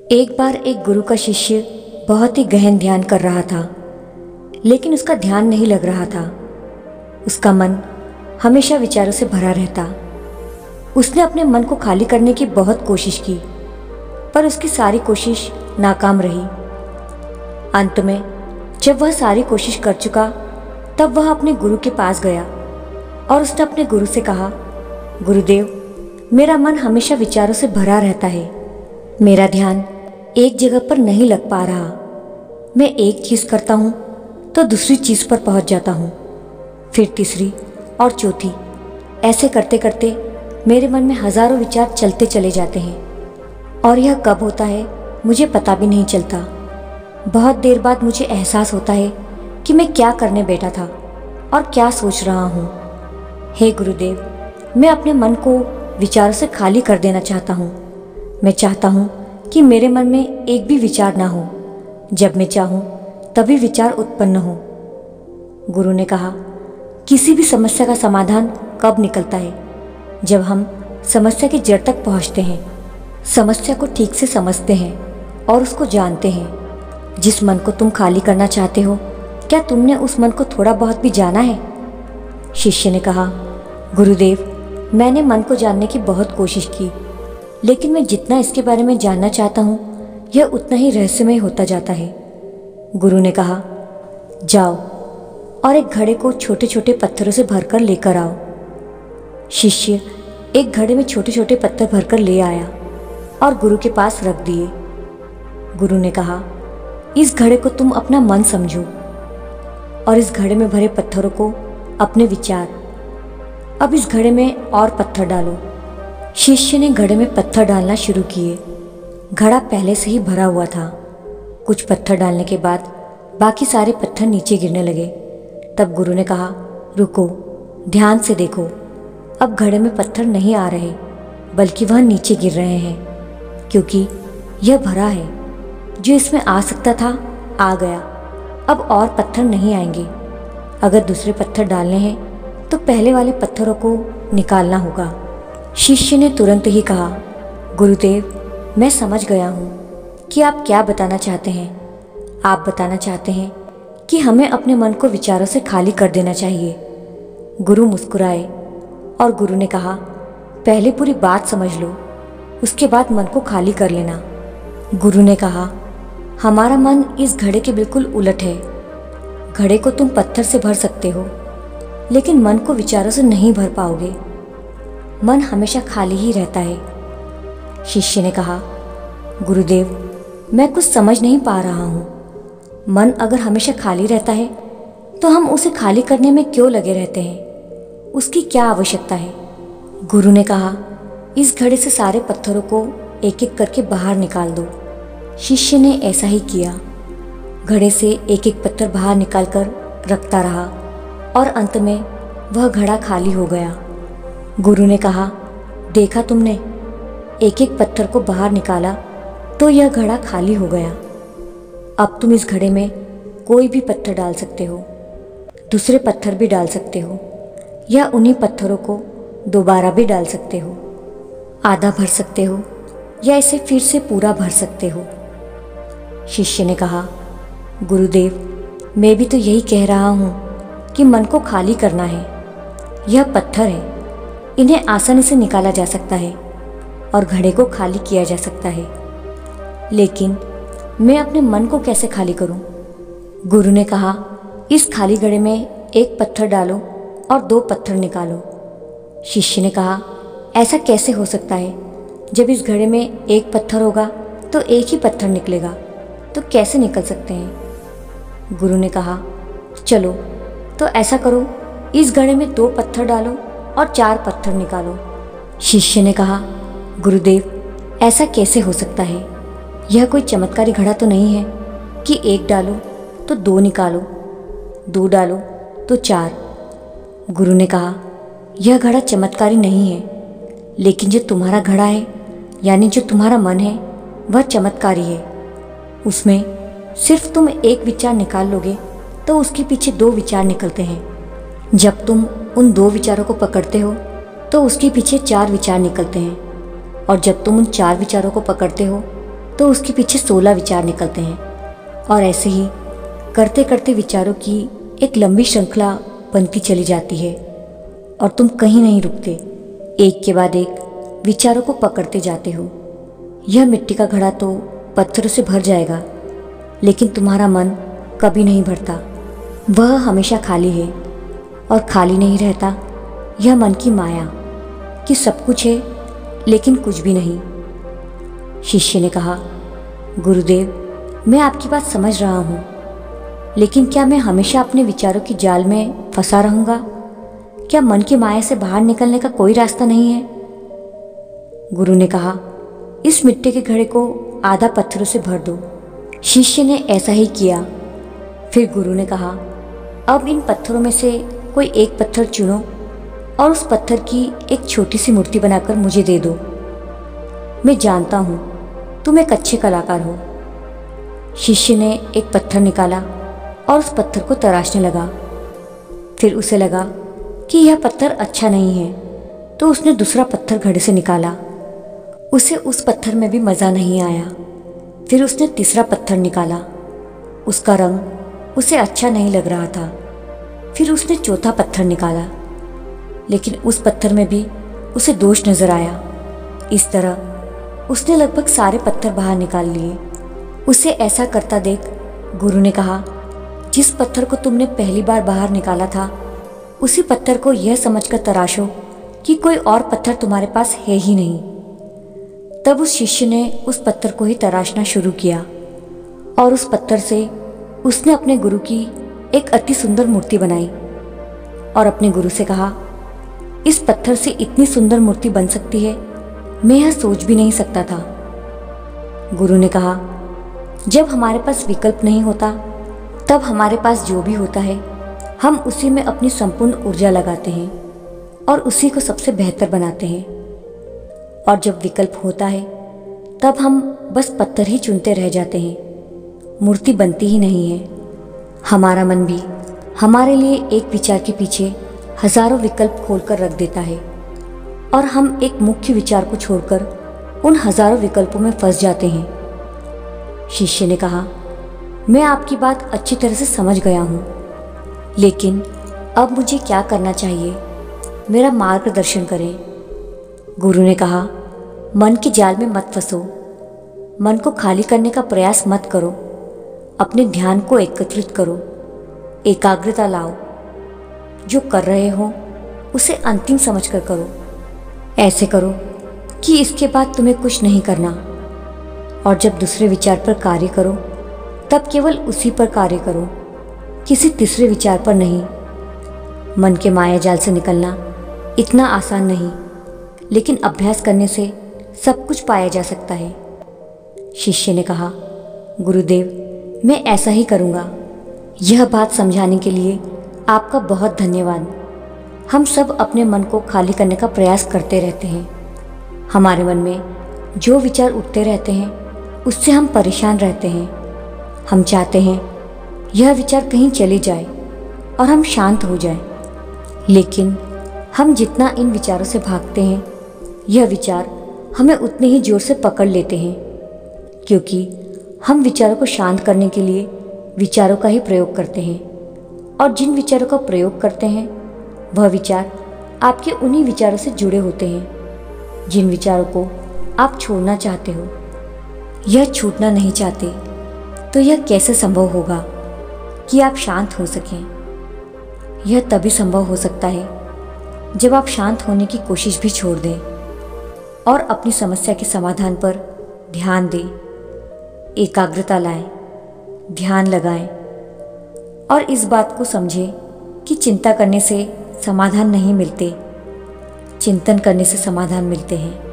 एक बार एक गुरु का शिष्य बहुत ही गहन ध्यान कर रहा था, लेकिन उसका ध्यान नहीं लग रहा था। उसका मन हमेशा विचारों से भरा रहता। उसने अपने मन को खाली करने की बहुत कोशिश की, पर उसकी सारी कोशिश नाकाम रही। अंत में जब वह सारी कोशिश कर चुका, तब वह अपने गुरु के पास गया और उसने अपने गुरु से कहा, गुरुदेव, मेरा मन हमेशा विचारों से भरा रहता है। मेरा ध्यान एक जगह पर नहीं लग पा रहा। मैं एक चीज़ करता हूँ तो दूसरी चीज़ पर पहुँच जाता हूँ, फिर तीसरी और चौथी। ऐसे करते करते मेरे मन में हज़ारों विचार चलते चले जाते हैं और यह कब होता है मुझे पता भी नहीं चलता। बहुत देर बाद मुझे एहसास होता है कि मैं क्या करने बैठा था और क्या सोच रहा हूँ। हे गुरुदेव, मैं अपने मन को विचारों से खाली कर देना चाहता हूँ। मैं चाहता हूँ कि मेरे मन में एक भी विचार ना हो। जब मैं चाहूँ तभी विचार उत्पन्न हो। गुरु ने कहा, किसी भी समस्या का समाधान कब निकलता है? जब हम समस्या की जड़ तक पहुँचते हैं, समस्या को ठीक से समझते हैं और उसको जानते हैं। जिस मन को तुम खाली करना चाहते हो, क्या तुमने उस मन को थोड़ा बहुत भी जाना है? शिष्य ने कहा, गुरुदेव, मैंने मन को जानने की बहुत कोशिश की, लेकिन मैं जितना इसके बारे में जानना चाहता हूँ, यह उतना ही रहस्यमय होता जाता है। गुरु ने कहा, जाओ और एक घड़े को छोटे छोटे पत्थरों से भरकर लेकर आओ। शिष्य एक घड़े में छोटे छोटे पत्थर भरकर ले आया और गुरु के पास रख दिए। गुरु ने कहा, इस घड़े को तुम अपना मन समझो और इस घड़े में भरे पत्थरों को अपने विचार। अब इस घड़े में और पत्थर डालो। शिष्य ने घड़े में पत्थर डालना शुरू किए। घड़ा पहले से ही भरा हुआ था। कुछ पत्थर डालने के बाद बाकी सारे पत्थर नीचे गिरने लगे। तब गुरु ने कहा, रुको, ध्यान से देखो। अब घड़े में पत्थर नहीं आ रहे, बल्कि वह नीचे गिर रहे हैं, क्योंकि यह भरा है। जो इसमें आ सकता था आ गया। अब और पत्थर नहीं आएंगे। अगर दूसरे पत्थर डालने हैं तो पहले वाले पत्थरों को निकालना होगा। शिष्य ने तुरंत ही कहा, गुरुदेव, मैं समझ गया हूँ कि आप क्या बताना चाहते हैं। आप बताना चाहते हैं कि हमें अपने मन को विचारों से खाली कर देना चाहिए। गुरु मुस्कुराए और गुरु ने कहा, पहले पूरी बात समझ लो, उसके बाद मन को खाली कर लेना। गुरु ने कहा, हमारा मन इस घड़े के बिल्कुल उलट है। घड़े को तुम पत्थर से भर सकते हो, लेकिन मन को विचारों से नहीं भर पाओगे। मन हमेशा खाली ही रहता है। शिष्य ने कहा, गुरुदेव, मैं कुछ समझ नहीं पा रहा हूँ। मन अगर हमेशा खाली रहता है तो हम उसे खाली करने में क्यों लगे रहते हैं? उसकी क्या आवश्यकता है? गुरु ने कहा, इस घड़े से सारे पत्थरों को एक एक करके बाहर निकाल दो। शिष्य ने ऐसा ही किया। घड़े से एक एक पत्थर बाहर निकालकर रखता रहा और अंत में वह घड़ा खाली हो गया। गुरु ने कहा, देखा तुमने, एक एक पत्थर को बाहर निकाला तो यह घड़ा खाली हो गया। अब तुम इस घड़े में कोई भी पत्थर डाल सकते हो, दूसरे पत्थर भी डाल सकते हो, या उन्हीं पत्थरों को दोबारा भी डाल सकते हो। आधा भर सकते हो या इसे फिर से पूरा भर सकते हो। शिष्य ने कहा, गुरुदेव, मैं भी तो यही कह रहा हूँ कि मन को खाली करना है। यह पत्थर है, इन्हें आसानी से निकाला जा सकता है और घड़े को खाली किया जा सकता है, लेकिन मैं अपने मन को कैसे खाली करूं? गुरु ने कहा, इस खाली घड़े में एक पत्थर डालो और दो पत्थर निकालो। शिष्य ने कहा, ऐसा कैसे हो सकता है? जब इस घड़े में एक पत्थर होगा तो एक ही पत्थर निकलेगा, तो कैसे निकल सकते हैं? गुरु ने कहा, चलो तो ऐसा करो, इस घड़े में दो पत्थर डालो और चार पत्थर निकालो। शिष्य ने कहा, गुरुदेव, ऐसा कैसे हो सकता है? यह कोई चमत्कारी घड़ा तो नहीं है कि एक डालो तो दो निकालो, दो डालो तो चार। गुरु ने कहा, यह घड़ा चमत्कारी नहीं है, लेकिन जो तुम्हारा घड़ा है, यानी जो तुम्हारा मन है, वह चमत्कारी है। उसमें सिर्फ तुम एक विचार निकाल लोगे तो उसके पीछे दो विचार निकलते हैं। जब तुम उन दो विचारों को पकड़ते हो तो उसके पीछे चार विचार निकलते हैं, और जब तुम उन चार विचारों को पकड़ते हो तो उसके पीछे 16 विचार निकलते हैं और ऐसे ही करते करते विचारों की एक लंबी श्रृंखला बनती चली जाती है और तुम कहीं नहीं रुकते, एक के बाद एक विचारों को पकड़ते जाते हो। यह मिट्टी का घड़ा तो पत्थरों से भर जाएगा, लेकिन तुम्हारा मन कभी नहीं भरता। वह हमेशा खाली है और खाली नहीं रहता। यह मन की माया कि सब कुछ है लेकिन कुछ भी नहीं। शिष्य ने कहा, गुरुदेव, मैं आपकी बात समझ रहा हूँ, लेकिन क्या मैं हमेशा अपने विचारों की जाल में फंसा रहूँगा? क्या मन की माया से बाहर निकलने का कोई रास्ता नहीं है? गुरु ने कहा, इस मिट्टी के घड़े को आधा पत्थरों से भर दो। शिष्य ने ऐसा ही किया। फिर गुरु ने कहा, अब इन पत्थरों में से कोई एक पत्थर चुनो और उस पत्थर की एक छोटी सी मूर्ति बनाकर मुझे दे दो। मैं जानता हूँ तुम एक अच्छे कलाकार हो। शिष्य ने एक पत्थर निकाला और उस पत्थर को तराशने लगा। फिर उसे लगा कि यह पत्थर अच्छा नहीं है, तो उसने दूसरा पत्थर घड़े से निकाला। उसे उस पत्थर में भी मज़ा नहीं आया। फिर उसने तीसरा पत्थर निकाला। उसका रंग उसे अच्छा नहीं लग रहा था। फिर उसने चौथा पत्थर निकाला, लेकिन उस पत्थर में भी उसे दोष नजर आया। इस तरह उसने लगभग सारे पत्थर बाहर निकाल लिए। उसे ऐसा करता देख गुरु ने कहा, जिस पत्थर को तुमने पहली बार बाहर निकाला था, उसी पत्थर को यह समझकर तराशो कि कोई और पत्थर तुम्हारे पास है ही नहीं। तब उस शिष्य ने उस पत्थर को ही तराशना शुरू किया और उस पत्थर से उसने अपने गुरु की एक अति सुंदर मूर्ति बनाई और अपने गुरु से कहा, इस पत्थर से इतनी सुंदर मूर्ति बन सकती है, मैं यह सोच भी नहीं सकता था। गुरु ने कहा, जब हमारे पास विकल्प नहीं होता, तब हमारे पास जो भी होता है हम उसी में अपनी संपूर्ण ऊर्जा लगाते हैं और उसी को सबसे बेहतर बनाते हैं। और जब विकल्प होता है, तब हम बस पत्थर ही चुनते रह जाते हैं, मूर्ति बनती ही नहीं है। हमारा मन भी हमारे लिए एक विचार के पीछे हजारों विकल्प खोलकर रख देता है और हम एक मुख्य विचार को छोड़कर उन हजारों विकल्पों में फंस जाते हैं। शिष्य ने कहा, मैं आपकी बात अच्छी तरह से समझ गया हूँ, लेकिन अब मुझे क्या करना चाहिए? मेरा मार्गदर्शन करें। गुरु ने कहा, मन के जाल में मत फंसो। मन को खाली करने का प्रयास मत करो। अपने ध्यान को एकत्रित करो, एकाग्रता लाओ। जो कर रहे हो उसे अंतिम समझकर करो। ऐसे करो कि इसके बाद तुम्हें कुछ नहीं करना, और जब दूसरे विचार पर कार्य करो तब केवल उसी पर कार्य करो, किसी तीसरे विचार पर नहीं। मन के माया जाल से निकलना इतना आसान नहीं, लेकिन अभ्यास करने से सब कुछ पाया जा सकता है। शिष्य ने कहा, गुरुदेव, मैं ऐसा ही करूँगा। यह बात समझाने के लिए आपका बहुत धन्यवाद। हम सब अपने मन को खाली करने का प्रयास करते रहते हैं। हमारे मन में जो विचार उठते रहते हैं उससे हम परेशान रहते हैं। हम चाहते हैं यह विचार कहीं चले जाए और हम शांत हो जाएं, लेकिन हम जितना इन विचारों से भागते हैं, यह विचार हमें उतने ही जोर से पकड़ लेते हैं, क्योंकि हम विचारों को शांत करने के लिए विचारों का ही प्रयोग करते हैं, और जिन विचारों का प्रयोग करते हैं वह विचार आपके उन्हीं विचारों से जुड़े होते हैं जिन विचारों को आप छोड़ना चाहते हो। यह छूटना नहीं चाहते तो यह कैसे संभव होगा कि आप शांत हो सकें? यह तभी संभव हो सकता है जब आप शांत होने की कोशिश भी छोड़ दें और अपनी समस्या के समाधान पर ध्यान दें, एकाग्रता लाएं, ध्यान लगाएं और इस बात को समझें कि चिंता करने से समाधान नहीं मिलते, चिंतन करने से समाधान मिलते हैं।